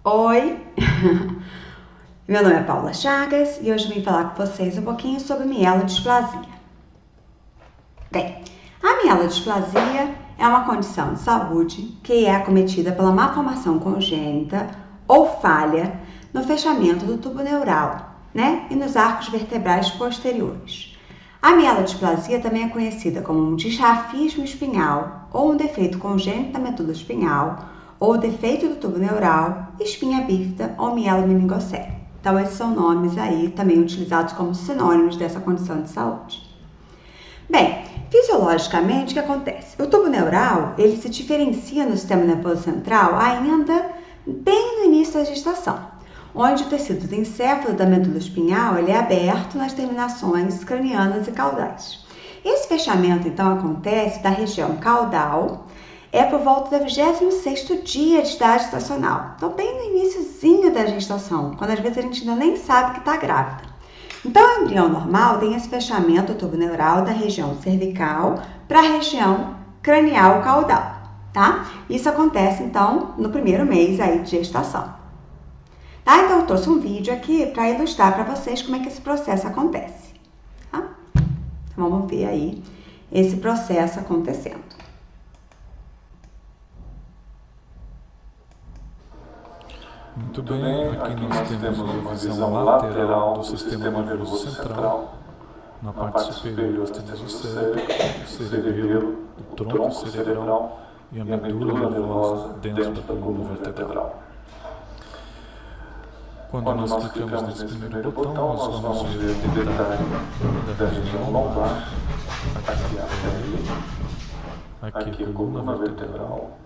Oi, meu nome é Paula Chagas e hoje eu vim falar com vocês um pouquinho sobre mielodisplasia. Bem, a mielodisplasia é uma condição de saúde que é acometida pela malformação congênita ou falha no fechamento do tubo neural, e nos arcos vertebrais posteriores. A mielodisplasia também é conhecida como um disrafismo espinhal ou um defeito congênito da medula espinhal ou defeito do tubo neural, espinha bífida ou mielomeningocele. Então, esses são nomes aí também utilizados como sinônimos dessa condição de saúde. Bem, fisiologicamente, o que acontece? O tubo neural, ele se diferencia no sistema nervoso central ainda bem no início da gestação, onde o tecido do encéfalo da medula espinhal ele é aberto nas terminações cranianas e caudais. Esse fechamento, então, acontece da região caudal, por volta do 26º dia de idade gestacional. Então, bem no iniciozinho da gestação, quando às vezes a gente ainda nem sabe que está grávida. Então, o embrião normal tem esse fechamento do tubo neural da região cervical para a região cranial caudal, tá? Isso acontece, então, no primeiro mês aí de gestação. Tá? Então, eu trouxe um vídeo aqui para ilustrar para vocês como é que esse processo acontece. Tá? Então, vamos ver aí esse processo acontecendo. Muito bem, aqui nós temos uma visão lateral do sistema nervoso central. Na parte superior nós temos o cérebro, o cerebelo, o tronco cerebral e a medula nervosa dentro da coluna vertebral. Quando nós clicamos nesse primeiro botão, nós vamos ver o detalhe da região lombar, aqui a pele, aqui a coluna vertebral,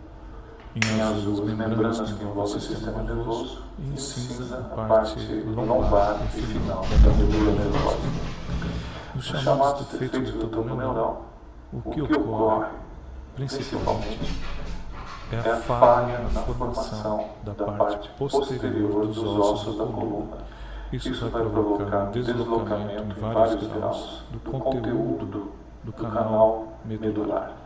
em azul as membranas que envolvem o sistema nervoso e em cinza a parte lombar e final da medula nervosa. Nos chamados defeitos do tubo neural, o que ocorre principalmente é a falha na formação da parte posterior dos ossos da coluna. Isso vai provocar um deslocamento em vários graus do conteúdo do canal medular.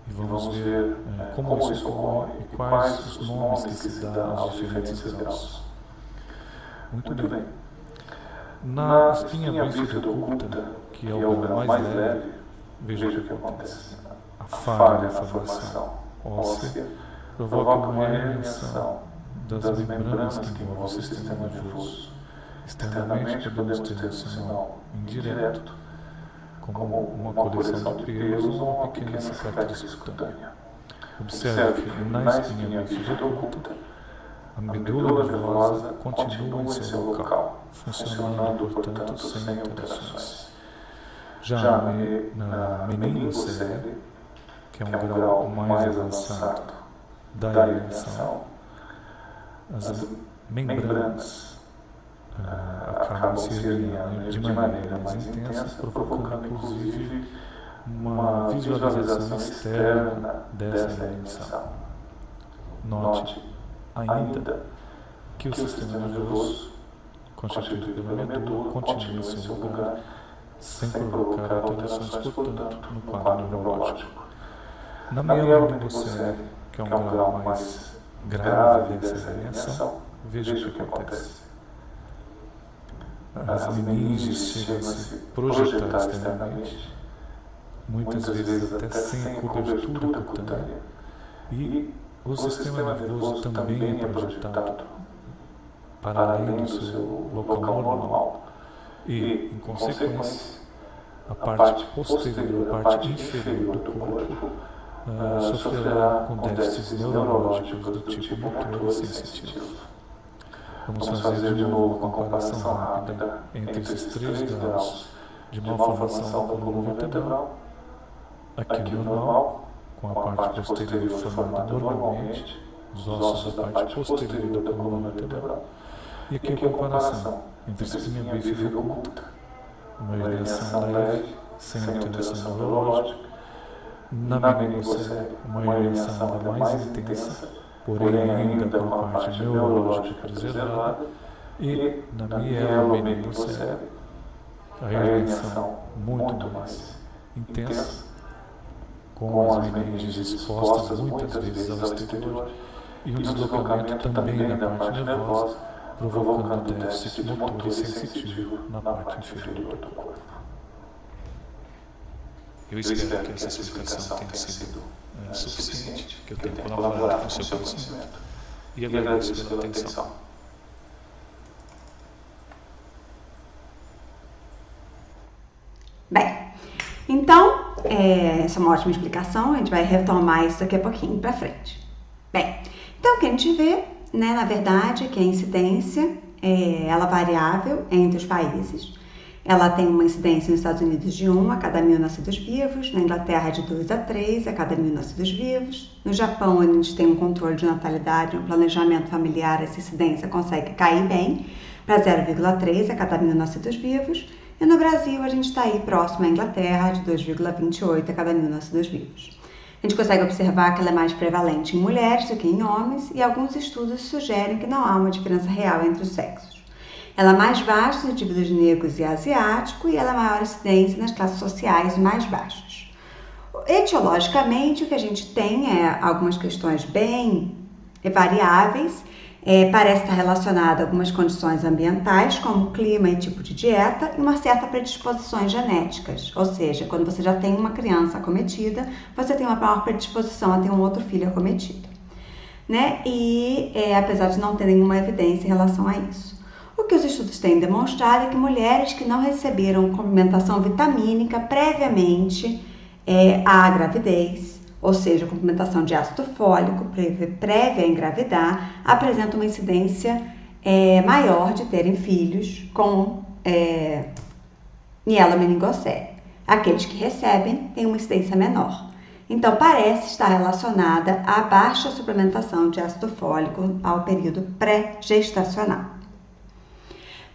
E vamos ver como isso ocorre e quais os nomes que se dão aos diferentes graus. Muito bem. Na espinha bífida oculta, que é o grau mais leve, veja o que acontece. A falha na formação óssea provoca uma herniação das membranas que envolvem o sistema nervoso. Externamente podemos ter um sinal indireto, como uma coleção de pelos ou uma pequena cicatriz cutânea. Observe que na espinha bífida oculta, a medula nervosa continua em seu local, funcionando, portanto, sem interações. Já na meningocele, que é um grau mais avançado da herniação, as membranas acabam se herniando de maneira mais intensa, provocando inclusive uma visualização externa dessa herniação. Note ainda que o sistema nervoso, constituído pela medula, continua em seu lugar, sem provocar alterações, portanto, no quadro neurológico. Na mielomeningocele, que é um grau mais grave dessa herniação, veja o que acontece. As meninges chegam a se projetar externamente, muitas vezes até sem a cobertura cutânea, e o sistema nervoso também é projetado para além do seu local normal e, em consequência, a parte posterior, a parte inferior do corpo sofrerá com déficits neurológicos do tipo motor e sensitivo. Vamos fazer de novo uma comparação rápida entre esses 3 graus de malformação da coluna vertebral. Aqui o normal, com a parte posterior formada normalmente, os ossos da parte posterior da coluna vertebral. E aqui a comparação entre a espinha bífida oculta, uma herniação leve, sem alteração neurológica, na meningocele, uma herniação ainda mais intensa, porém ainda com a parte neurológica preservada, e na mielomeningocele, a herniação muito mais intensa, com as meninges expostas muitas vezes ao exterior e um deslocamento também na parte nervosa, provocando déficit motor e sensitivo na parte inferior do corpo. Eu espero que essa explicação tenha sido suficiente, que eu tenha colaborado com o seu conhecimento, e agradeço pela atenção. Bem, então, essa é uma ótima explicação, a gente vai retomar isso daqui a pouquinho para frente. Bem, então o que a gente vê, né, na verdade, é que a incidência, ela é variável entre os países. Ela tem uma incidência nos Estados Unidos de 1 a cada 1.000 nascidos vivos, na Inglaterra de 2 a 3 a cada 1.000 nascidos vivos. No Japão, a gente tem um controle de natalidade, um planejamento familiar, essa incidência consegue cair bem para 0,3 a cada 1.000 nascidos vivos. E no Brasil, a gente está aí próximo à Inglaterra, de 2,28 a cada 1.000 nascidos vivos. A gente consegue observar que ela é mais prevalente em mulheres do que em homens, e alguns estudos sugerem que não há uma diferença real entre os sexos. Ela é mais baixa nos indivíduos negros e asiáticos, e ela é maior incidência nas classes sociais mais baixas. Etiologicamente, o que a gente tem é algumas questões bem variáveis. Parece estar relacionado a algumas condições ambientais, como clima e tipo de dieta, e uma certa predisposições genéticas. Ou seja, quando você já tem uma criança acometida, você tem uma maior predisposição a ter um outro filho acometido, né? E apesar de não ter nenhuma evidência em relação a isso. O que os estudos têm demonstrado é que mulheres que não receberam complementação vitamínica previamente à gravidez, ou seja, complementação de ácido fólico prévia a engravidar, apresentam uma incidência maior de terem filhos com mielomeningocele. Aqueles que recebem têm uma incidência menor. Então, parece estar relacionada à baixa suplementação de ácido fólico ao período pré-gestacional.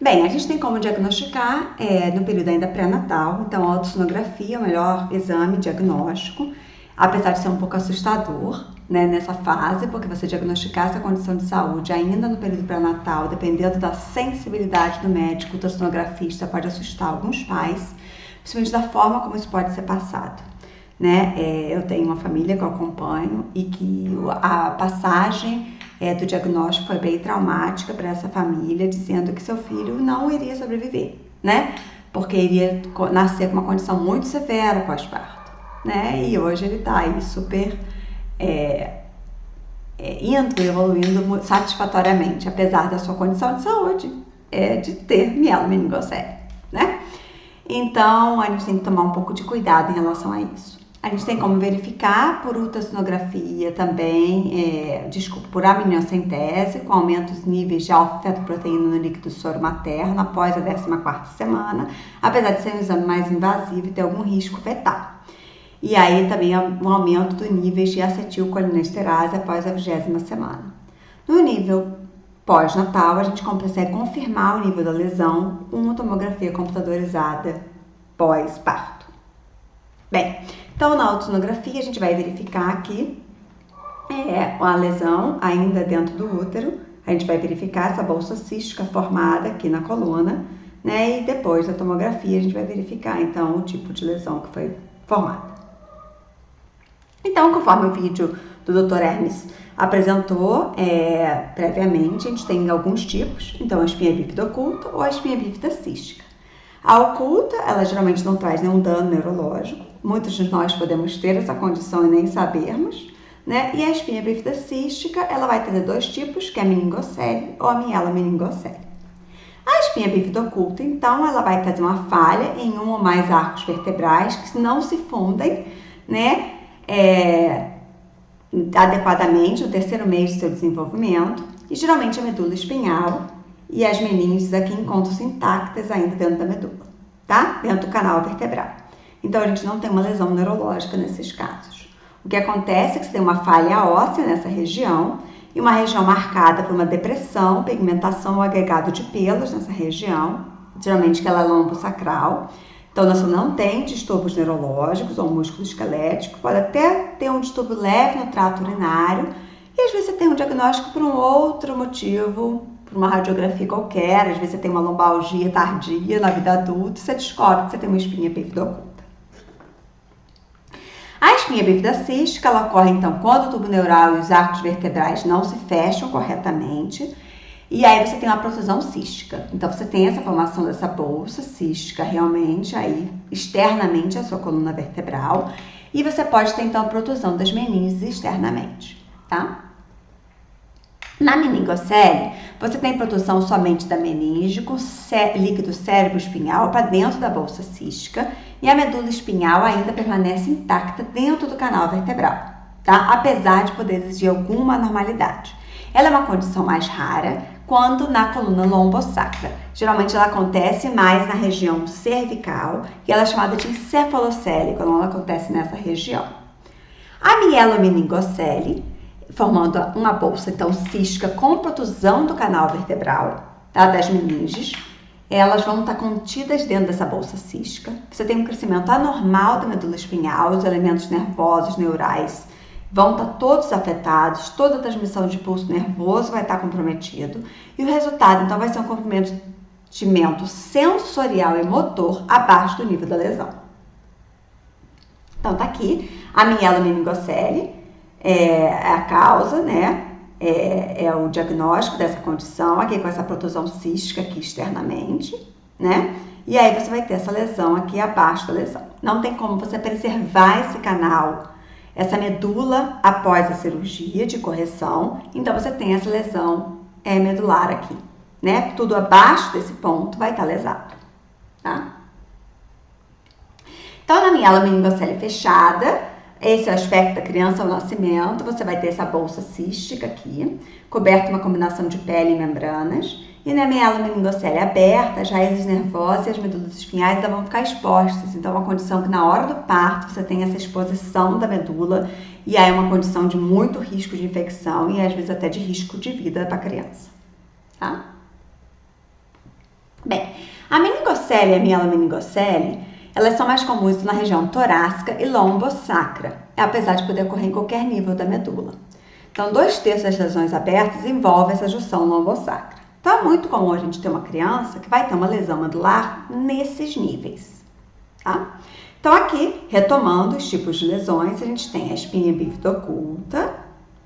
Bem, a gente tem como diagnosticar no período ainda pré-natal, então a ultrassonografia é o melhor exame diagnóstico, apesar de ser um pouco assustador, né, nessa fase, porque você diagnosticar essa condição de saúde ainda no período pré-natal, dependendo da sensibilidade do médico, ultrassonografista, pode assustar alguns pais, principalmente da forma como isso pode ser passado. Né? Eu tenho uma família que eu acompanho e que a passagem do diagnóstico foi bem traumática para essa família, dizendo que seu filho não iria sobreviver, né? Porque iria nascer com uma condição muito severa pós-parto, né? E hoje ele está aí super indo, evoluindo satisfatoriamente, apesar da sua condição de saúde de ter mielomeningocele, né? Então, a gente tem que tomar um pouco de cuidado em relação a isso. A gente tem como verificar por ultrassonografia também, por amniocentese, com aumento dos níveis de alfa-fetoproteína no líquido soro materno após a 14ª semana, apesar de ser um exame mais invasivo e ter algum risco fetal. E aí também um aumento do níveis de acetilcolinesterase após a 20ª semana. No nível pós-natal, a gente consegue confirmar o nível da lesão com uma tomografia computadorizada pós-parto. Bem, então na ultrassonografia a gente vai verificar aqui a lesão ainda dentro do útero, a gente vai verificar essa bolsa cística formada aqui na coluna, né? E depois da tomografia a gente vai verificar então o tipo de lesão que foi formada. Então, conforme o vídeo do Dr. Hermes apresentou previamente, a gente tem alguns tipos, então a espinha bífida oculta ou a espinha bífida cística. A oculta, ela geralmente não traz nenhum dano neurológico, muitos de nós podemos ter essa condição e nem sabermos, né? E a espinha bífida cística, ela vai ter dois tipos, que é a meningocele ou a mielomeningocele. A espinha bífida oculta, então, ela vai trazer uma falha em um ou mais arcos vertebrais que não se fundem, né? Adequadamente no terceiro mês do seu desenvolvimento, e geralmente a medula espinhal e as meninges aqui encontram-se intactas ainda dentro da medula, tá? Dentro do canal vertebral. Então a gente não tem uma lesão neurológica nesses casos. O que acontece é que você tem uma falha óssea nessa região e uma região marcada por uma depressão, pigmentação ou agregado de pelos nessa região, geralmente que ela é lombosacral. Então, você não tem distúrbios neurológicos ou músculo esquelético, pode até ter um distúrbio leve no trato urinário, e às vezes você tem um diagnóstico por um outro motivo, por uma radiografia qualquer, às vezes você tem uma lombalgia tardia na vida adulta, e você descobre que você tem uma espinha bífida oculta. A espinha bífida cística, ela ocorre então quando o tubo neural e os arcos vertebrais não se fecham corretamente, e aí você tem uma protusão cística. Então você tem essa formação dessa bolsa cística realmente aí externamente à sua coluna vertebral, e você pode ter então a protusão das meninges externamente, tá? Na meningocele, você tem protusão somente da meninge com líquido cérebro-espinhal para dentro da bolsa cística, e a medula espinhal ainda permanece intacta dentro do canal vertebral, tá? Apesar de poder exigir alguma anormalidade. Ela é uma condição mais rara quando na coluna lombosacra. Geralmente ela acontece mais na região cervical e ela é chamada de encefalocele quando ela acontece nessa região. A mielomeningocele, formando uma bolsa então cística com protusão do canal vertebral, tá, das meninges, elas vão estar contidas dentro dessa bolsa cística. Você tem um crescimento anormal da medula espinhal, os elementos nervosos, neurais, vão estar todos afetados, toda a transmissão de pulso nervoso vai estar comprometido, e o resultado então vai ser um comprometimento sensorial e motor abaixo do nível da lesão. Então tá aqui a mielomeningocele, é a causa, né? É o diagnóstico dessa condição, aqui com essa protusão cística aqui externamente, né? E aí você vai ter essa lesão aqui abaixo da lesão. Não tem como você preservar esse canal, essa medula após a cirurgia de correção, então você tem essa lesão medular aqui, né? Tudo abaixo desse ponto vai estar lesado, tá? Então, na mielomeningocele fechada, esse é o aspecto da criança ao nascimento, você vai ter essa bolsa cística aqui, coberta uma combinação de pele e membranas, e na mielomeningocele aberta, as raízes nervosas e as medulas espinhais ainda vão ficar expostas, então é uma condição que na hora do parto você tem essa exposição da medula, e aí é uma condição de muito risco de infecção e às vezes até de risco de vida para a criança, tá? Bem, a meningocele e a mielomeningocele, elas são mais comuns na região torácica e lombosacra, apesar de poder ocorrer em qualquer nível da medula. Então, 2/3 das lesões abertas envolvem essa junção lombosacra. Então, é muito comum a gente ter uma criança que vai ter uma lesão medular nesses níveis, tá? Então, aqui, retomando os tipos de lesões, a gente tem a espinha bífida oculta,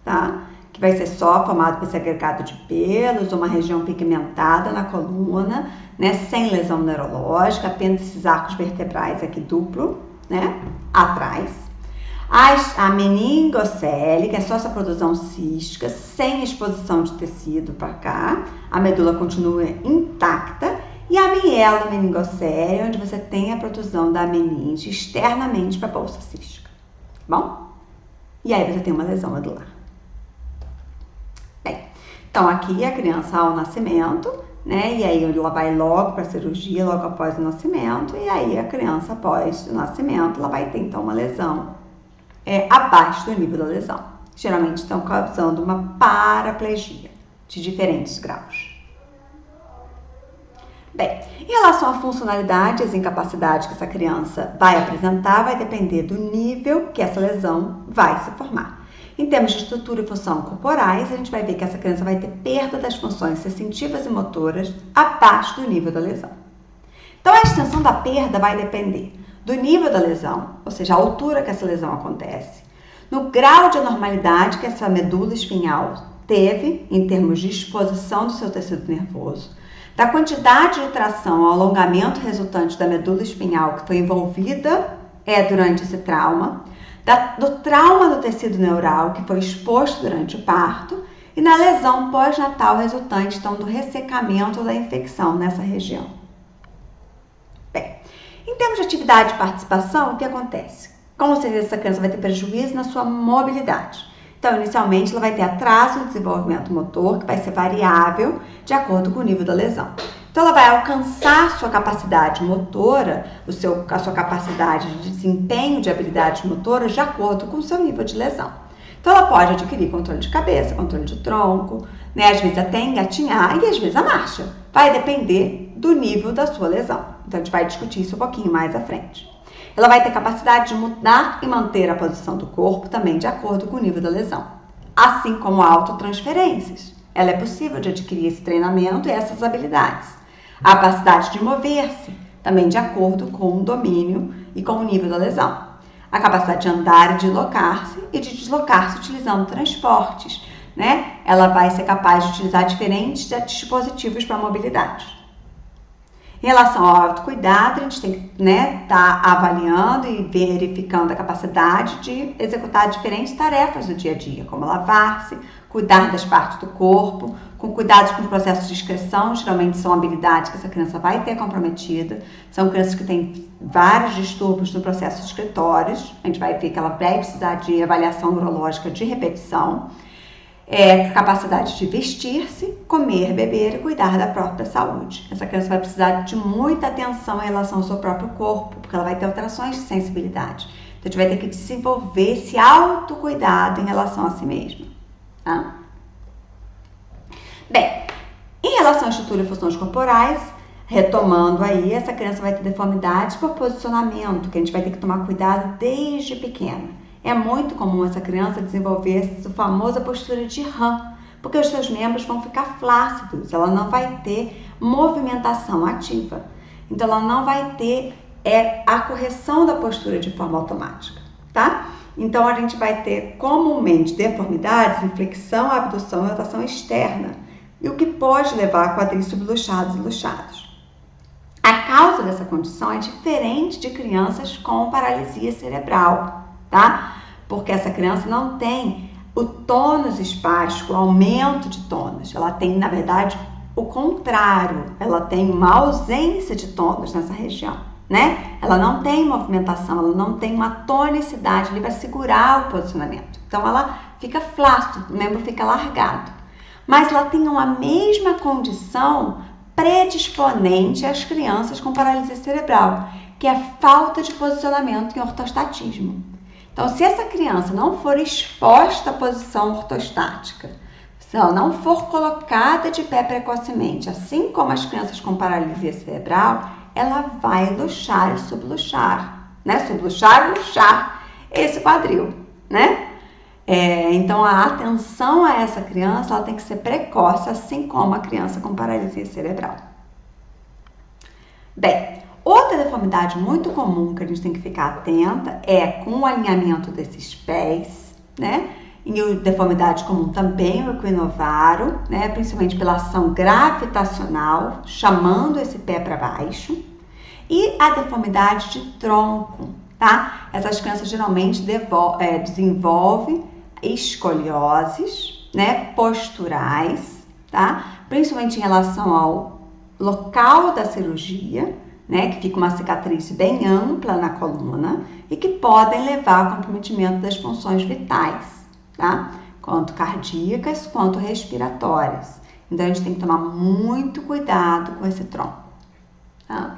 tá? Que vai ser só formado por esse agregado de pelos, uma região pigmentada na coluna, né? Sem lesão neurológica, apenas esses arcos vertebrais aqui duplo, né? Atrás. A meningocele, que é só essa protusão cística, sem exposição de tecido para cá, a medula continua intacta, e a mielomeningocele, onde você tem a protusão da meninge externamente para a bolsa cística, tá bom? E aí você tem uma lesão medular. Bem, então aqui a criança ao nascimento, né? E aí ela vai logo para a cirurgia, logo após o nascimento, e aí a criança após o nascimento, ela vai ter então uma lesão abaixo do nível da lesão. Geralmente estão causando uma paraplegia de diferentes graus. Bem, em relação à funcionalidade, as incapacidades que essa criança vai apresentar vai depender do nível que essa lesão vai se formar. Em termos de estrutura e função corporais, a gente vai ver que essa criança vai ter perda das funções sensitivas e motoras abaixo do nível da lesão. Então, a extensão da perda vai depender do nível da lesão, ou seja, a altura que essa lesão acontece, no grau de anormalidade que essa medula espinhal teve em termos de exposição do seu tecido nervoso, da quantidade de tração ao alongamento resultante da medula espinhal que foi envolvida durante esse trauma, do trauma do tecido neural que foi exposto durante o parto e na lesão pós-natal resultante então do ressecamento da infecção nessa região. Bem, em termos de atividade e participação, o que acontece? Com certeza essa criança vai ter prejuízo na sua mobilidade. Então, inicialmente, ela vai ter atraso no desenvolvimento motor, que vai ser variável de acordo com o nível da lesão. Então, ela vai alcançar sua capacidade motora, a sua capacidade de desempenho de habilidades motoras de acordo com o seu nível de lesão. Então, ela pode adquirir controle de cabeça, controle de tronco, né? Às vezes até engatinhar e às vezes a marcha. Vai depender do nível da sua lesão. Então, a gente vai discutir isso um pouquinho mais à frente. Ela vai ter capacidade de mudar e manter a posição do corpo também de acordo com o nível da lesão, assim como autotransferências. Ela é possível de adquirir esse treinamento e essas habilidades. A capacidade de mover-se, também de acordo com o domínio e com o nível da lesão. a capacidade de andar e de deslocar-se utilizando transportes, né? Ela vai ser capaz de utilizar diferentes dispositivos para mobilidade. Em relação ao autocuidado, a gente tem que tá avaliando e verificando a capacidade de executar diferentes tarefas do dia a dia, como lavar-se, cuidar das partes do corpo, com cuidados com os processos de excreção. Geralmente são habilidades que essa criança vai ter comprometida. São crianças que têm vários distúrbios no processo excretórios. A gente vai ver que ela vai precisar de avaliação urológica de repetição. Capacidade de vestir-se, comer, beber e cuidar da própria saúde. Essa criança vai precisar de muita atenção em relação ao seu próprio corpo, porque ela vai ter alterações de sensibilidade. Então, a gente vai ter que desenvolver esse autocuidado em relação a si mesma. Tá? Bem, em relação à estrutura e funções corporais, retomando aí, essa criança vai ter deformidades por posicionamento, que a gente vai ter que tomar cuidado desde pequena. É muito comum essa criança desenvolver a famosa postura de rã, porque os seus membros vão ficar flácidos, ela não vai ter movimentação ativa. Então, ela não vai ter a correção da postura de forma automática, tá? Então, a gente vai ter comumente deformidades em flexão, abdução e rotação externa, e o que pode levar a quadris subluxados e luxados. A causa dessa condição é diferente de crianças com paralisia cerebral, tá? Porque essa criança não tem o tônus espástico, o aumento de tônus. Ela tem, na verdade, o contrário. Ela tem uma ausência de tônus nessa região, né? Ela não tem movimentação, ela não tem uma tonicidade ali para segurar o posicionamento. Então, ela fica flácida, o membro fica largado. Mas ela tem uma mesma condição predisponente às crianças com paralisia cerebral, que é a falta de posicionamento em ortostatismo. Então, se essa criança não for exposta à posição ortostática, se ela não for colocada de pé precocemente, assim como as crianças com paralisia cerebral, ela vai luxar e subluxar, né? Subluxar e luxar esse quadril, né? Então, a atenção a essa criança ela tem que ser precoce, assim como a criança com paralisia cerebral. Bem, outra deformidade muito comum que a gente tem que ficar atenta é com o alinhamento desses pés, né? E a deformidade comum também, o equinovaro, né? Principalmente pela ação gravitacional, chamando esse pé para baixo. E a deformidade de tronco, tá? Essas crianças geralmente desenvolvem escolioses, né? Posturais, tá? Principalmente em relação ao local da cirurgia, né, que fica uma cicatriz bem ampla na coluna e que podem levar ao comprometimento das funções vitais, tá? Quanto cardíacas, quanto respiratórias. Então, a gente tem que tomar muito cuidado com esse tronco, tá?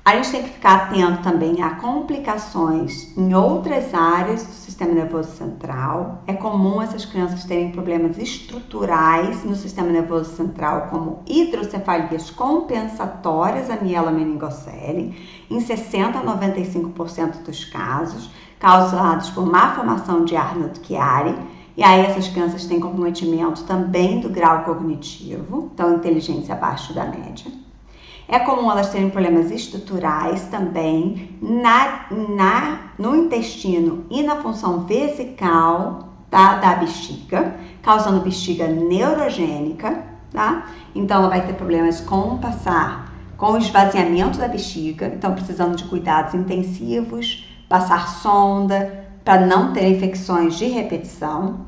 A gente tem que ficar atento também a complicações em outras áreas do sistema nervoso central. É comum essas crianças terem problemas estruturais no sistema nervoso central, como hidrocefalias compensatórias a mielomeningocele, em 60% a 95% dos casos, causados por má formação de Arnold-Chiari. E aí essas crianças têm comprometimento também do grau cognitivo, então inteligência abaixo da média. É comum elas terem problemas estruturais também no intestino e na função vesical, tá, da bexiga, causando bexiga neurogênica, tá? Então, ela vai ter problemas com o esvaziamento da bexiga, então precisando de cuidados intensivos, passar sonda para não ter infecções de repetição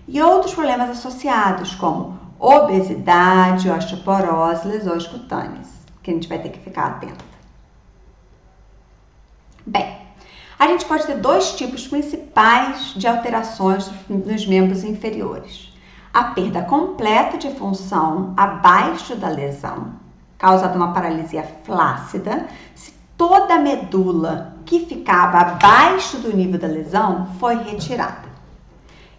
e outros problemas associados, como obesidade, osteoporose, lesões cutâneas, que a gente vai ter que ficar atento. Bem, a gente pode ter dois tipos principais de alterações nos membros inferiores. A perda completa de função abaixo da lesão, causada uma paralisia flácida, se toda a medula que ficava abaixo do nível da lesão foi retirada.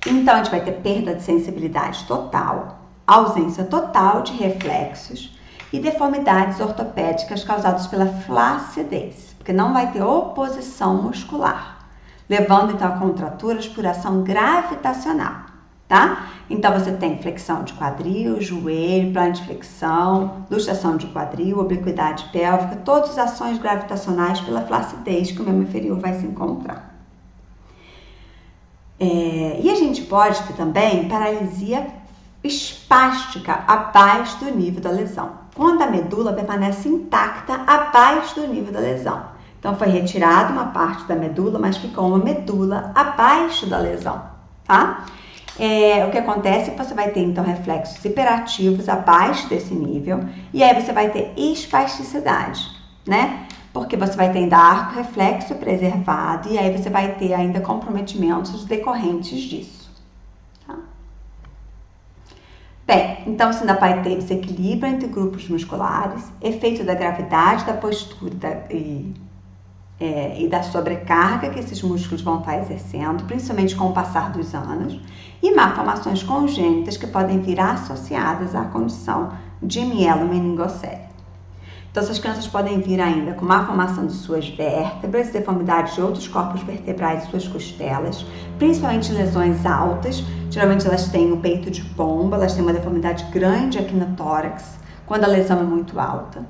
Então, a gente vai ter perda de sensibilidade total, ausência total de reflexos, e deformidades ortopédicas causadas pela flacidez, porque não vai ter oposição muscular, levando então a contraturas por ação gravitacional. tá? Então, você tem flexão de quadril, joelho, plano de flexão, luxação de quadril, obliquidade pélvica, todas as ações gravitacionais pela flacidez que o membro inferior vai se encontrar. E a gente pode ter também paralisia espástica abaixo do nível da lesão, quando a medula permanece intacta abaixo do nível da lesão. Então, foi retirada uma parte da medula, mas ficou uma medula abaixo da lesão, tá? O que acontece é que você vai ter, então, reflexos hiperativos abaixo desse nível, e aí você vai ter espasticidade, né? Porque você vai ter ainda arco reflexo preservado, e aí você vai ter ainda comprometimentos decorrentes disso, tá? Bem, então você ainda vai ter desequilíbrio entre grupos musculares, efeito da gravidade, da postura e da sobrecarga que esses músculos vão estar exercendo, principalmente com o passar dos anos, e malformações congênitas que podem vir associadas à condição de mielomeningocele. Então, essas crianças podem vir ainda com malformação de suas vértebras, deformidades de outros corpos vertebrais e suas costelas, principalmente lesões altas. Geralmente elas têm o peito de pomba, elas têm uma deformidade grande aqui no tórax, quando a lesão é muito alta.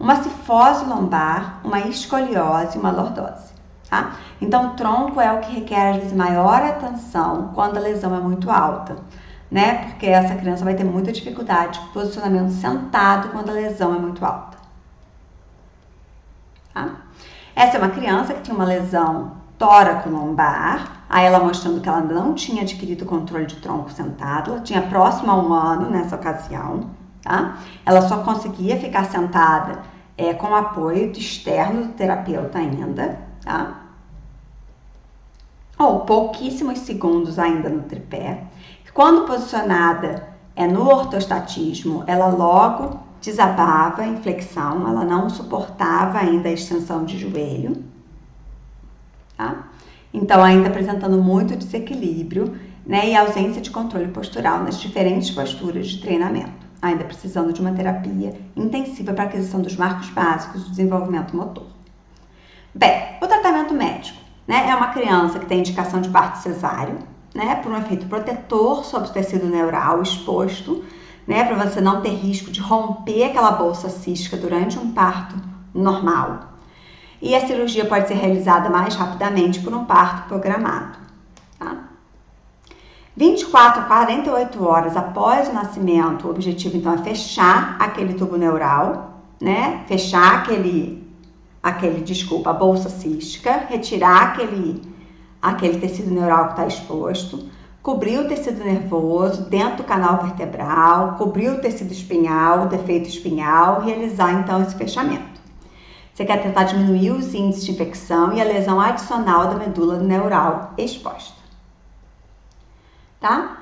Uma cifose lombar, uma escoliose e uma lordose, tá? Então, o tronco é o que requer, às vezes, maior atenção quando a lesão é muito alta, né? Porque essa criança vai ter muita dificuldade de posicionamento sentado quando a lesão é muito alta. Tá? Essa é uma criança que tinha uma lesão tóraco-lombar, aí ela mostrando que ela não tinha adquirido controle de tronco sentado, ela tinha próximo a 1 ano nessa ocasião, tá? Ela só conseguia ficar sentada com apoio externo do terapeuta ainda, tá? Ou pouquíssimos segundos ainda no tripé. Quando posicionada no ortostatismo, ela logo desabava em flexão, ela não suportava ainda a extensão de joelho, tá? Então, ainda apresentando muito desequilíbrio, né, e ausência de controle postural nas diferentes posturas de treinamento, ainda precisando de uma terapia intensiva para a aquisição dos marcos básicos do desenvolvimento motor. Bem, o tratamento médico, né, é uma criança que tem indicação de parto cesáreo, né, por um efeito protetor sobre o tecido neural exposto, né, para você não ter risco de romper aquela bolsa cística durante um parto normal. E a cirurgia pode ser realizada mais rapidamente por um parto programado, tá? 24 a 48 horas após o nascimento, o objetivo então é fechar aquele tubo neural, né, fechar a bolsa cística, retirar aquele tecido neural que está exposto, cobrir o tecido nervoso dentro do canal vertebral, cobrir o tecido espinhal, o defeito espinhal, realizar então esse fechamento. Você quer tentar diminuir os índices de infecção e a lesão adicional da medula neural exposta, tá?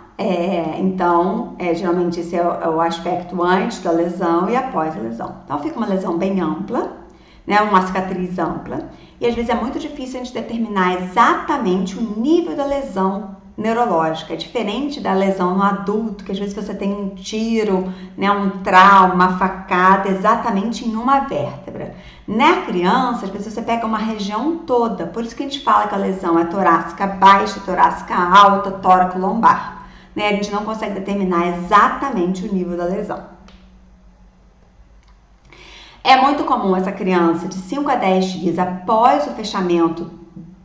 Então, geralmente esse é o aspecto antes da lesão e após a lesão. Então, fica uma lesão bem ampla, né, uma cicatriz ampla, e às vezes é muito difícil a gente determinar exatamente o nível da lesão neurológica, diferente da lesão no adulto, que às vezes você tem um tiro, né, um trauma, uma facada exatamente em uma vértebra. Na criança, às vezes você pega uma região toda, por isso que a gente fala que a lesão é torácica baixa, torácica alta, tóraco-lombar, né? A gente não consegue determinar exatamente o nível da lesão. É muito comum essa criança, de 5 a 10 dias após o fechamento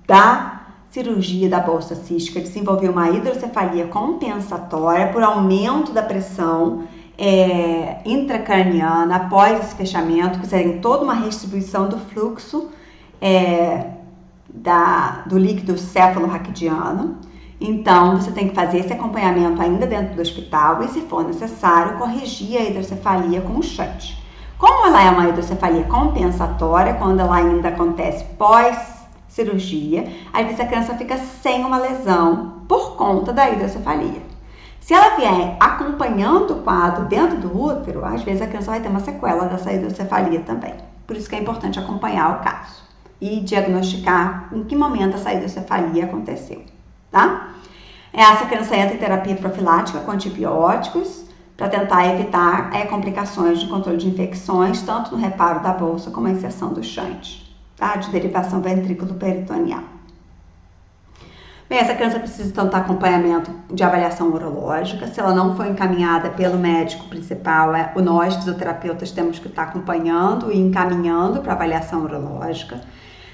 da cirurgia da bolsa cística, desenvolver uma hidrocefalia compensatória por aumento da pressão intracraniana após esse fechamento, que seria toda uma restribuição do fluxo do líquido céfalo-raquidiano. Então, você tem que fazer esse acompanhamento ainda dentro do hospital e, se for necessário, corrigir a hidrocefalia com o shunt. Como ela é uma hidrocefalia compensatória, quando ela ainda acontece pós-cirurgia, às vezes a criança fica sem uma lesão por conta da hidrocefalia. Se ela vier acompanhando o quadro dentro do útero, às vezes a criança vai ter uma sequela dessa hidrocefalia também. Por isso que é importante acompanhar o caso e diagnosticar em que momento essa hidrocefalia aconteceu, tá? Essa criança entra em terapia profilática com antibióticos para tentar evitar complicações de controle de infecções, tanto no reparo da bolsa como a inserção do shunt, tá? De derivação ventrículo-peritoneal. Bem, essa criança precisa então ter acompanhamento de avaliação urológica. Se ela não for encaminhada pelo médico principal, nós, fisioterapeutas, temos que estar acompanhando e encaminhando para avaliação urológica,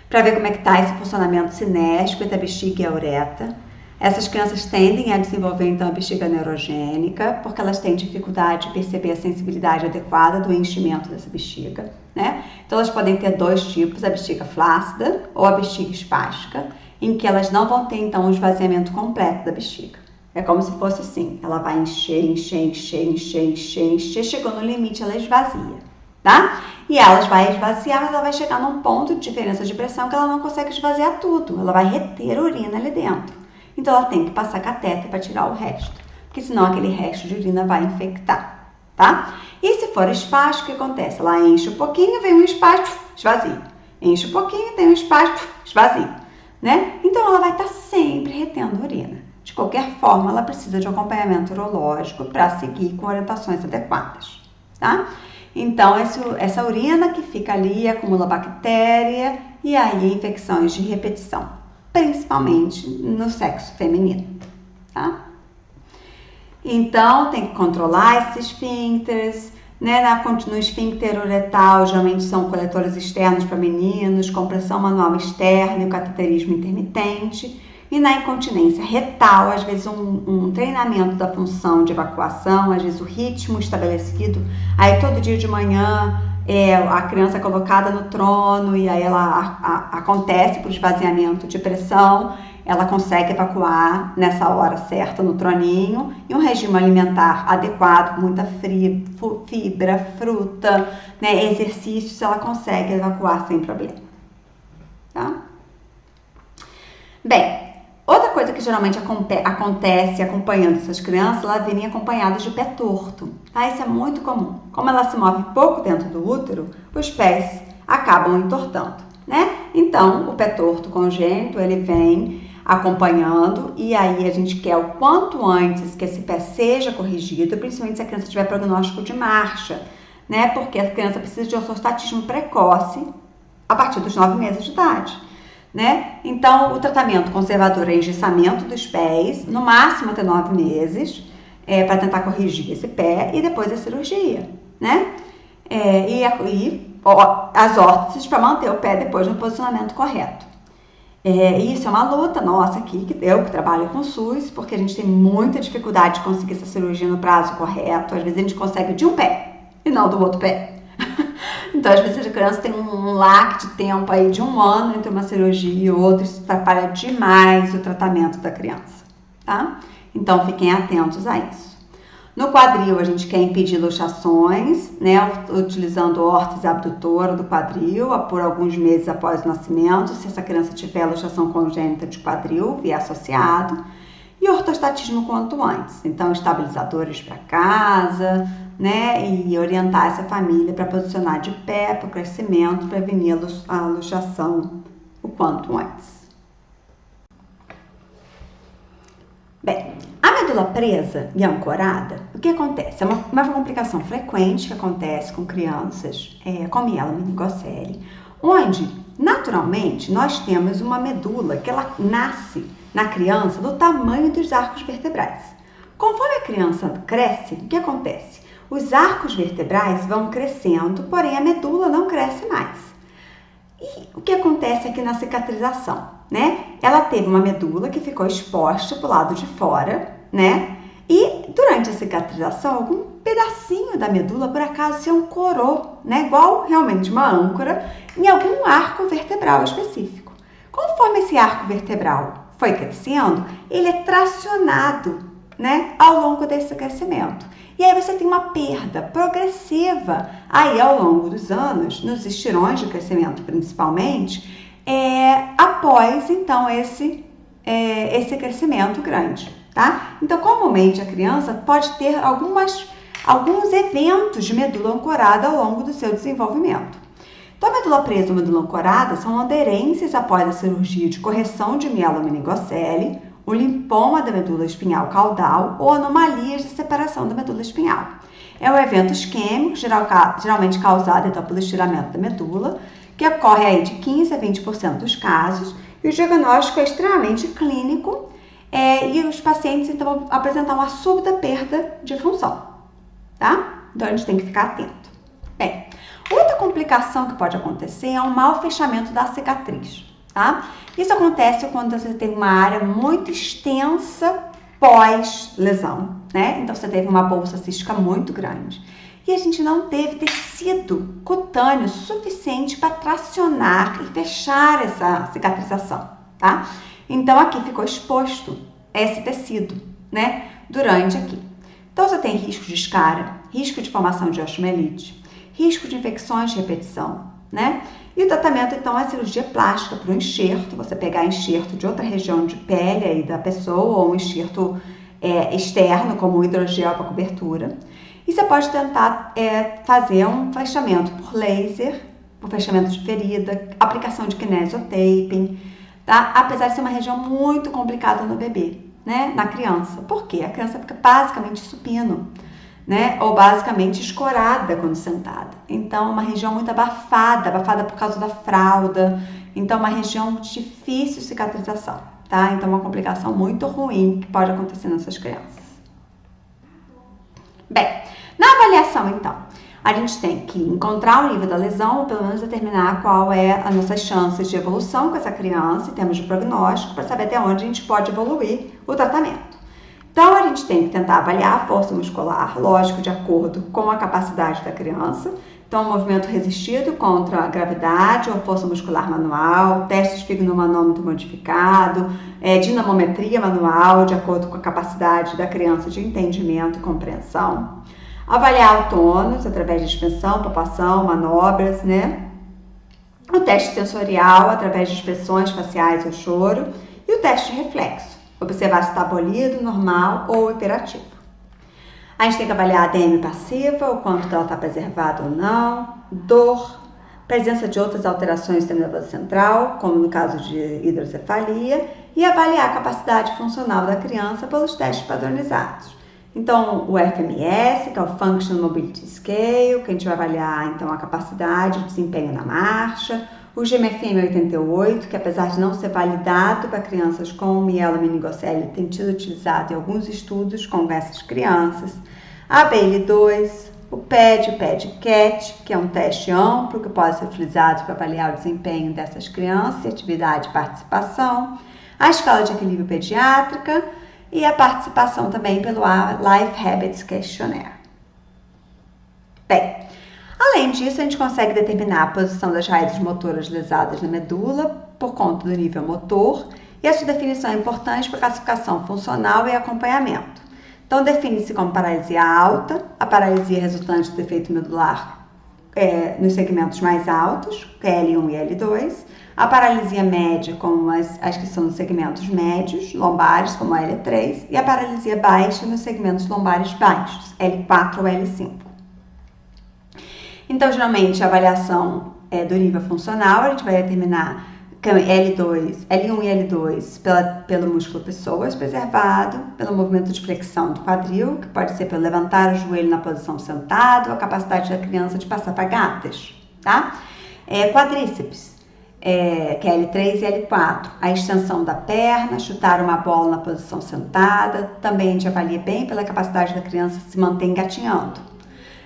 para ver como é que está esse funcionamento cinético entre a bexiga e a uretra. Essas crianças tendem a desenvolver então a bexiga neurogênica, porque elas têm dificuldade de perceber a sensibilidade adequada do enchimento dessa bexiga, né? Então elas podem ter dois tipos, a bexiga flácida ou a bexiga espástica, em que elas não vão ter então o esvaziamento completo da bexiga. É como se fosse assim, ela vai encher, chegou no limite, ela esvazia, tá? E ela vai esvaziar, mas ela vai chegar num ponto de diferença de pressão que ela não consegue esvaziar tudo, ela vai reter urina ali dentro. Então ela tem que passar catéter para tirar o resto, porque senão aquele resto de urina vai infectar, tá? E se for espástico, o que acontece? Ela enche um pouquinho, vem um espaço, esvazia. Enche um pouquinho, tem um espaço, esvazia, né? Então ela vai estar sempre retendo urina. De qualquer forma, ela precisa de um acompanhamento urológico para seguir com orientações adequadas, tá? Então essa urina que fica ali acumula bactéria e aí infecções de repetição, principalmente no sexo feminino, tá? Então, tem que controlar esses esfíncteres, né? No esfíncter uretal, geralmente são coletores externos para meninos, compressão manual externa e o cateterismo intermitente. E na incontinência retal, às vezes um treinamento da função de evacuação, às vezes o ritmo estabelecido, aí todo dia de manhã, a criança é colocada no trono e aí ela acontece por esvaziamento de pressão, ela consegue evacuar nessa hora certa no troninho, e um regime alimentar adequado, muita fibra, fruta, né, exercícios, ela consegue evacuar sem problema, tá? Bem, outra coisa que geralmente acontece acompanhando essas crianças, elas virem acompanhadas de pé torto, tá? Isso é muito comum. Como ela se move pouco dentro do útero, os pés acabam entortando, né? Então, o pé torto congênito, ele vem acompanhando e aí a gente quer o quanto antes que esse pé seja corrigido, principalmente se a criança tiver prognóstico de marcha, né? Porque a criança precisa de ortostatismo precoce a partir dos 9 meses de idade, né? Então, o tratamento conservador é engessamento dos pés, no máximo até 9 meses, para tentar corrigir esse pé, e depois a cirurgia, né? E as órteses para manter o pé depois no posicionamento correto. Isso é uma luta nossa aqui, que eu que trabalho com SUS, porque a gente tem muita dificuldade de conseguir essa cirurgia no prazo correto. Às vezes a gente consegue de um pé e não do outro pé. Então, às vezes a criança tem um lag de tempo aí de 1 ano entre uma cirurgia e outra, isso atrapalha demais o tratamento da criança, tá? Então, fiquem atentos a isso. No quadril, a gente quer impedir luxações, né, utilizando órtese abdutora do quadril por alguns meses após o nascimento, se essa criança tiver luxação congênita de quadril, vier associado, e ortostatismo quanto antes. Então, estabilizadores para casa, né, e orientar essa família para posicionar de pé para o crescimento, prevenir a luxação o quanto antes. Bem, a medula presa e ancorada, o que acontece? É uma complicação frequente que acontece com crianças com mielomeningocele, onde, naturalmente, nós temos uma medula que ela nasce na criança do tamanho dos arcos vertebrais. Conforme a criança cresce, o que acontece? Os arcos vertebrais vão crescendo, porém a medula não cresce mais. E o que acontece aqui na cicatrização, né? Ela teve uma medula que ficou exposta para o lado de fora, né? E durante a cicatrização, algum pedacinho da medula por acaso se ancorou, né? Igual realmente uma âncora, em algum arco vertebral específico. Conforme esse arco vertebral foi crescendo, ele é tracionado, né, ao longo desse crescimento. E aí você tem uma perda progressiva aí ao longo dos anos, nos estirões de crescimento principalmente, após então esse crescimento grande, tá? Então, comumente a criança pode ter alguns eventos de medula ancorada ao longo do seu desenvolvimento. Então, a medula presa ou medula ancorada são aderências após a cirurgia de correção de mielomeningocele, o linfoma da medula espinhal caudal ou anomalias de separação da medula espinhal. É um evento isquêmico, geralmente causado então, pelo estiramento da medula, que ocorre aí de 15% a 20% dos casos, E o diagnóstico é extremamente clínico e os pacientes então vão apresentar uma súbita perda de função, tá? Então a gente tem que ficar atento. Bem, outra complicação que pode acontecer é um mau fechamento da cicatriz, tá? Isso acontece quando você tem uma área muito extensa pós-lesão, né? Então você teve uma bolsa cística muito grande e a gente não teve tecido cutâneo suficiente para tracionar e fechar essa cicatrização, tá? Então aqui ficou exposto esse tecido, né? Durante aqui. Então você tem risco de escara, risco de formação de osteomielite, risco de infecções de repetição, né? E o tratamento, então, é cirurgia plástica para o enxerto, você pegar enxerto de outra região de pele aí da pessoa, ou um enxerto externo, como o hidrogel para cobertura. E você pode tentar fazer um fechamento por laser, um fechamento de ferida, aplicação de kinesiotaping, tá? Apesar de ser uma região muito complicada no bebê, né? Na criança. Por quê? A criança fica basicamente supino, né? Ou basicamente escorada quando sentada. Então, uma região muito abafada por causa da fralda. Então, uma região de difícil cicatrização, tá? Então, uma complicação muito ruim que pode acontecer nessas crianças. Bem, na avaliação, então, a gente tem que encontrar o nível da lesão, ou pelo menos determinar qual é as nossas chances de evolução com essa criança, em termos de prognóstico, para saber até onde a gente pode evoluir o tratamento. Então, a gente tem que tentar avaliar a força muscular, lógico, de acordo com a capacidade da criança. Então, movimento resistido contra a gravidade ou força muscular manual, teste de esfigmomanômetro modificado, dinamometria manual, de acordo com a capacidade da criança de entendimento e compreensão. Avaliar o tônus através de expansão, palpação, manobras, né? O teste sensorial através de expressões faciais ou choro. E o teste de reflexo. Observar se está abolido, normal ou hiperativo. A gente tem que avaliar a ADM passiva, o quanto ela está preservada ou não, dor, presença de outras alterações do sistema nervoso central, como no caso de hidrocefalia, e avaliar a capacidade funcional da criança pelos testes padronizados. Então, o FMS, que é o Functional Mobility Scale, que a gente vai avaliar então a capacidade de desempenho na marcha, o GMFM 88, que apesar de não ser validado para crianças com mielomeningocele, tem sido utilizado em alguns estudos com essas crianças, a Bayley-2, o PED, o PED-CAT, que é um teste amplo que pode ser utilizado para avaliar o desempenho dessas crianças, atividade e participação, a escala de equilíbrio pediátrica e a participação também pelo Life Habits Questionnaire. Bem, além disso, a gente consegue determinar a posição das raízes motoras lesadas na medula por conta do nível motor e essa definição é importante para classificação funcional e acompanhamento. Então, define-se como paralisia alta, a paralisia resultante do defeito medular nos segmentos mais altos, L1 e L2, a paralisia média, como as que são nos segmentos médios, lombares, como a L3, e a paralisia baixa nos segmentos lombares baixos, L4 ou L5. Então, geralmente, a avaliação do nível funcional, a gente vai determinar L1 e L2 pelo músculo pessoas preservado, pelo movimento de flexão do quadril, que pode ser pelo levantar o joelho na posição sentado, a capacidade da criança de passar para gatas, tá? Quadríceps, que é L3 e L4, a extensão da perna, chutar uma bola na posição sentada, também a gente avalia bem pela capacidade da criança se manter engatinhando.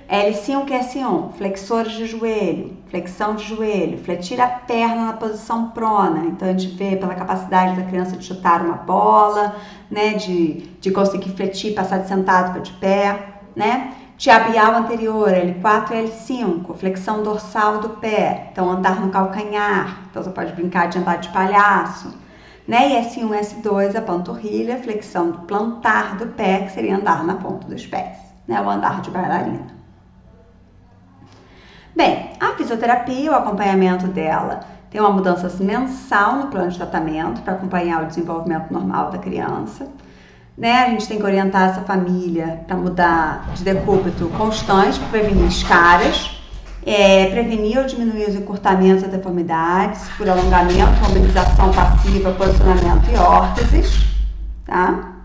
L5 e S1, flexores de joelho, flexão de joelho, fletir a perna na posição prona. Então, a gente vê pela capacidade da criança de chutar uma bola, né, de conseguir fletir, passar de sentado para de pé, né? Tibial anterior, L4 e L5, flexão dorsal do pé. Então, andar no calcanhar. Então, você pode brincar de andar de palhaço. Né? E S1 e S2, a panturrilha, flexão do plantar do pé, que seria andar na ponta dos pés, né? O andar de bailarina. Bem, a fisioterapia, o acompanhamento dela, tem uma mudança mensal no plano de tratamento para acompanhar o desenvolvimento normal da criança. Né? A gente tem que orientar essa família para mudar de decúbito constante, para prevenir escaras, prevenir ou diminuir os encurtamentos das deformidades, por alongamento, mobilização passiva, posicionamento e órteses, tá?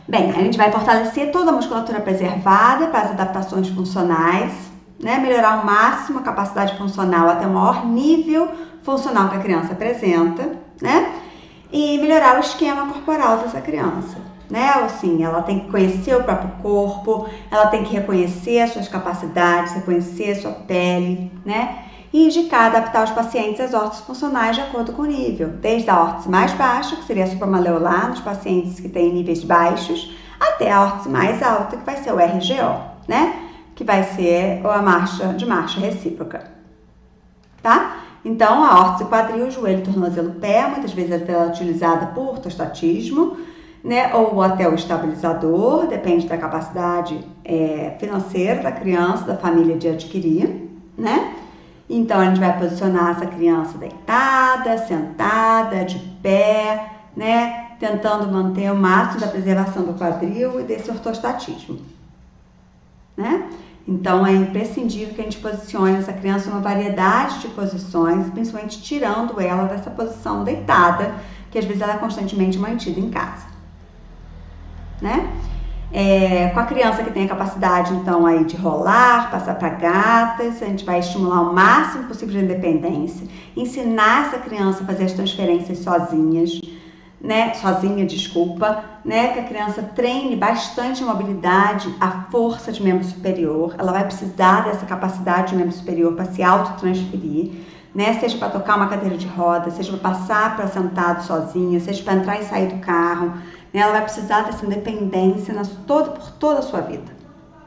Bem, a gente vai fortalecer toda a musculatura preservada para as adaptações funcionais, né? Melhorar ao máximo a capacidade funcional até o maior nível funcional que a criança apresenta, né? E melhorar o esquema corporal dessa criança, né? Assim, ela tem que conhecer o próprio corpo, ela tem que reconhecer as suas capacidades, reconhecer a sua pele, né? E indicar adaptar os pacientes às órteses funcionais de acordo com o nível, desde a órtese mais baixa, que seria a supramaleolar, nos pacientes que têm níveis baixos, até a órtese mais alta, que vai ser o RGO, né? Que vai ser a marcha recíproca, tá? Então, a órtese quadril, joelho, tornozelo, pé, muitas vezes ela é utilizada por ortostatismo, né? Ou até o estabilizador, depende da capacidade financeira da criança, da família de adquirir, né? Então, a gente vai posicionar essa criança deitada, sentada, de pé, né? Tentando manter o máximo da preservação do quadril e desse ortostatismo, né? Então, é imprescindível que a gente posicione essa criança numa variedade de posições, principalmente tirando ela dessa posição deitada, que às vezes ela é constantemente mantida em casa, né? Com a criança que tem a capacidade, então, aí de rolar, passar para gatas, a gente vai estimular o máximo possível de independência, ensinar essa criança a fazer as transferências sozinha, né, que a criança treine bastante a mobilidade, a força de membro superior, ela vai precisar dessa capacidade de membro superior para se autotransferir, né, seja para tocar uma cadeira de roda, seja para passar para sentado sozinha, seja para entrar e sair do carro, né, ela vai precisar dessa independência por toda a sua vida,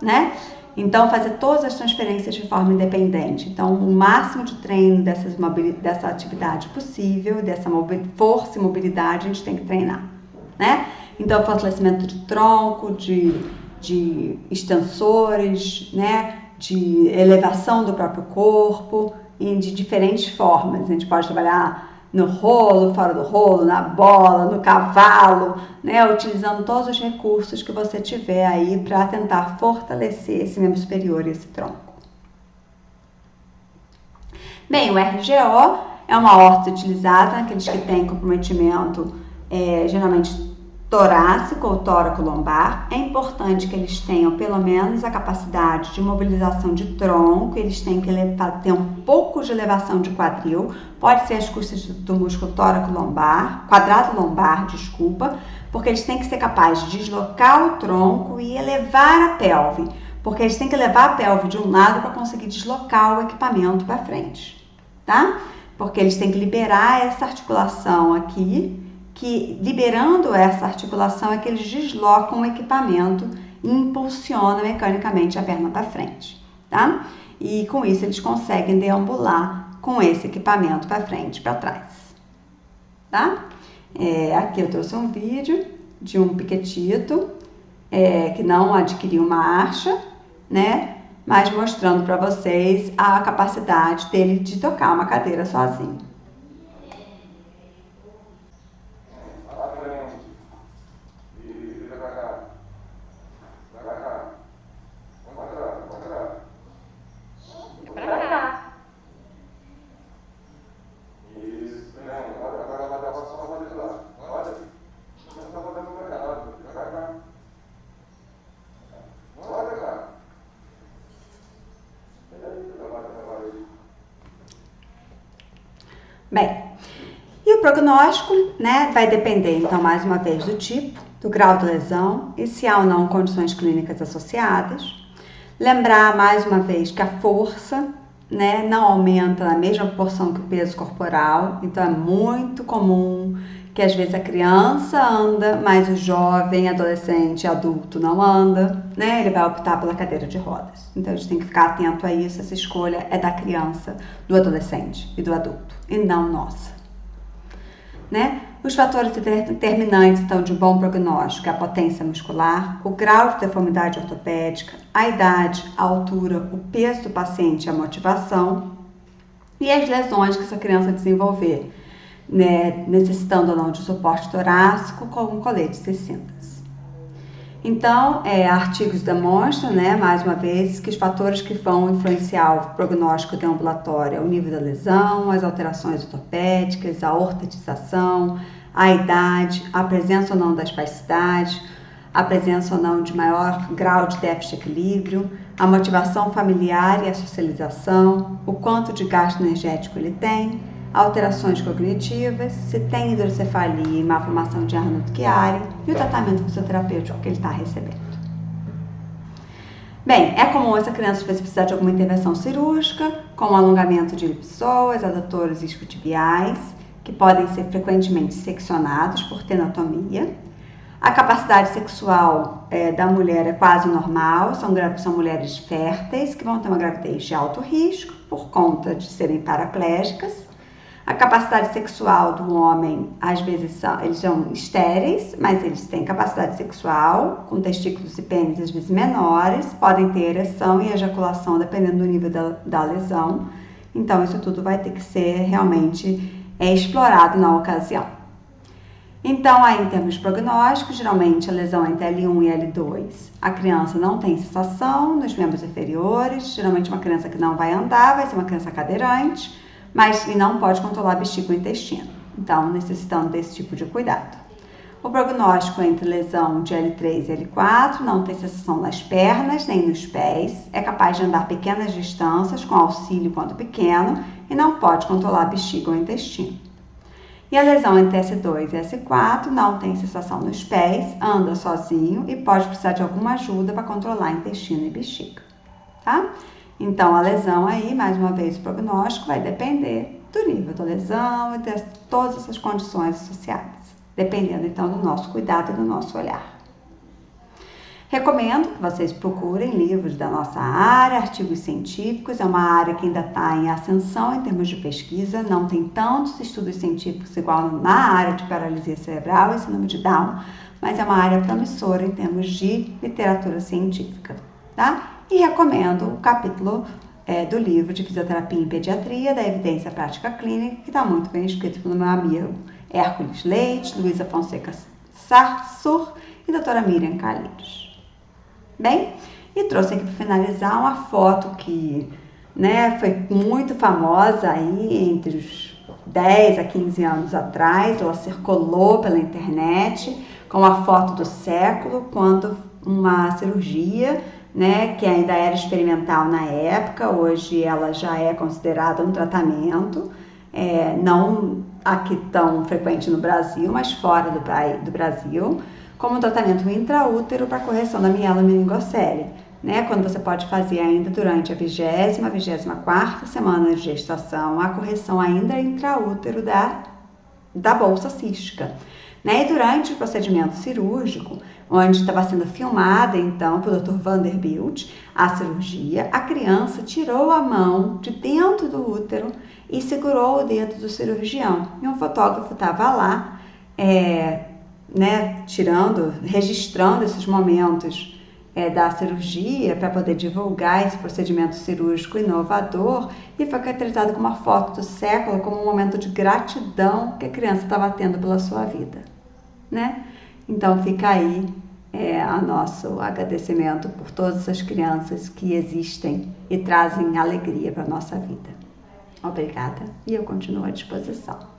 né? Então, fazer todas as transferências de forma independente. Então, o máximo de treino dessa atividade possível, dessa força e mobilidade, a gente tem que treinar, né? Então, fortalecimento de tronco, de extensores, né? De elevação do próprio corpo, e de diferentes formas. A gente pode trabalhar no rolo, fora do rolo, na bola, no cavalo, né? Utilizando todos os recursos que você tiver aí para tentar fortalecer esse membro superior e esse tronco. Bem, o RGO é uma órtese utilizada naqueles que têm comprometimento geralmente torácico ou tóraco-lombar. É importante que eles tenham pelo menos a capacidade de mobilização de tronco, eles têm que ter um pouco de elevação de quadril, pode ser às custas do músculo tóraco-lombar, quadrado-lombar, porque eles têm que ser capazes de deslocar o tronco e elevar a pelve, porque eles têm que levar a pelve de um lado para conseguir deslocar o equipamento para frente, tá? Porque eles têm que liberar essa articulação aqui, que liberando essa articulação é que eles deslocam o equipamento e impulsionam mecanicamente a perna para frente, tá? E com isso eles conseguem deambular com esse equipamento para frente e para trás, tá? Aqui eu trouxe um vídeo de um piquetito que não adquiriu marcha, né? Mas mostrando para vocês a capacidade dele de tocar uma cadeira sozinho. Bem, e o prognóstico, né, vai depender, então, mais uma vez, do tipo, do grau de lesão e se há ou não condições clínicas associadas. Lembrar, mais uma vez, que a força, né, não aumenta na mesma proporção que o peso corporal, então é muito comum que às vezes a criança anda, mas o jovem, adolescente, adulto não anda, né? Ele vai optar pela cadeira de rodas. Então a gente tem que ficar atento a isso, essa escolha é da criança, do adolescente e do adulto, e não nossa, né? Os fatores determinantes, então, de um bom prognóstico é a potência muscular, o grau de deformidade ortopédica, a idade, a altura, o peso do paciente e a motivação, e as lesões que essa criança desenvolver, né, necessitando ou não de suporte torácico com um colete de cintas. Então, artigos demonstram, né, mais uma vez, que os fatores que vão influenciar o prognóstico deambulatório é o nível da lesão, as alterações ortopédicas, a ortetização, a idade, a presença ou não da espasticidade, a presença ou não de maior grau de déficit de equilíbrio, a motivação familiar e a socialização, o quanto de gasto energético ele tem, alterações cognitivas, se tem hidrocefalia e malformação de hernia do Chiari e o tratamento fisioterapêutico que ele está recebendo. Bem, é comum essa criança precisar de alguma intervenção cirúrgica, como alongamento de elipsoas, adutores isquiotibiais, que podem ser frequentemente seccionados por tenotomia. A capacidade sexual da mulher é quase normal, são mulheres férteis que vão ter uma gravidez de alto risco por conta de serem paraplégicas. A capacidade sexual do homem, às vezes, eles são estéreis, mas eles têm capacidade sexual, com testículos e pênis às vezes menores, podem ter ereção e ejaculação dependendo do nível da lesão. Então, isso tudo vai ter que ser realmente explorado na ocasião. Então, aí em termos prognósticos, geralmente a lesão entre L1 e L2, a criança não tem sensação nos membros inferiores, geralmente uma criança que não vai andar, vai ser uma criança cadeirante, mas que não pode controlar bexiga ou intestino, então necessitando desse tipo de cuidado. O prognóstico entre lesão de L3 e L4 não tem sensação nas pernas nem nos pés, é capaz de andar pequenas distâncias com auxílio quando pequeno e não pode controlar bexiga ou intestino. E a lesão entre S2 e S4 não tem sensação nos pés, anda sozinho e pode precisar de alguma ajuda para controlar intestino e bexiga, tá? Então, a lesão aí, mais uma vez, o prognóstico vai depender do nível da lesão e de todas essas condições associadas, dependendo, então, do nosso cuidado e do nosso olhar. Recomendo que vocês procurem livros da nossa área, artigos científicos, é uma área que ainda está em ascensão em termos de pesquisa, não tem tantos estudos científicos igual na área de paralisia cerebral e síndrome de Down, mas é uma área promissora em termos de literatura científica, tá? E recomendo o capítulo do livro de Fisioterapia em Pediatria, da Evidência Prática Clínica, que está muito bem escrito pelo meu amigo Hércules Leite, Luísa Fonseca Sarsur e doutora Miriam Calheiros. Bem, e trouxe aqui para finalizar uma foto que foi muito famosa aí entre os 10 a 15 anos atrás, ela circulou pela internet com a foto do século, quando uma cirurgia, que ainda era experimental na época, hoje ela já é considerada um tratamento, não aqui tão frequente no Brasil, mas fora do Brasil, como um tratamento intraútero para correção da mielomeningocele, quando você pode fazer ainda durante a 20ª, 24ª semana de gestação, a correção ainda intraútero da bolsa cística. E durante o procedimento cirúrgico, onde estava sendo filmada, então, pelo Dr. Vanderbilt, a cirurgia, a criança tirou a mão de dentro do útero e segurou o dedo do cirurgião. E um fotógrafo estava lá, registrando esses momentos da cirurgia para poder divulgar esse procedimento cirúrgico inovador, e foi caracterizado como uma foto do século, como um momento de gratidão que a criança estava tendo pela sua vida, Então fica aí o nosso agradecimento por todas essas crianças que existem e trazem alegria para a nossa vida. Obrigada, e eu continuo à disposição.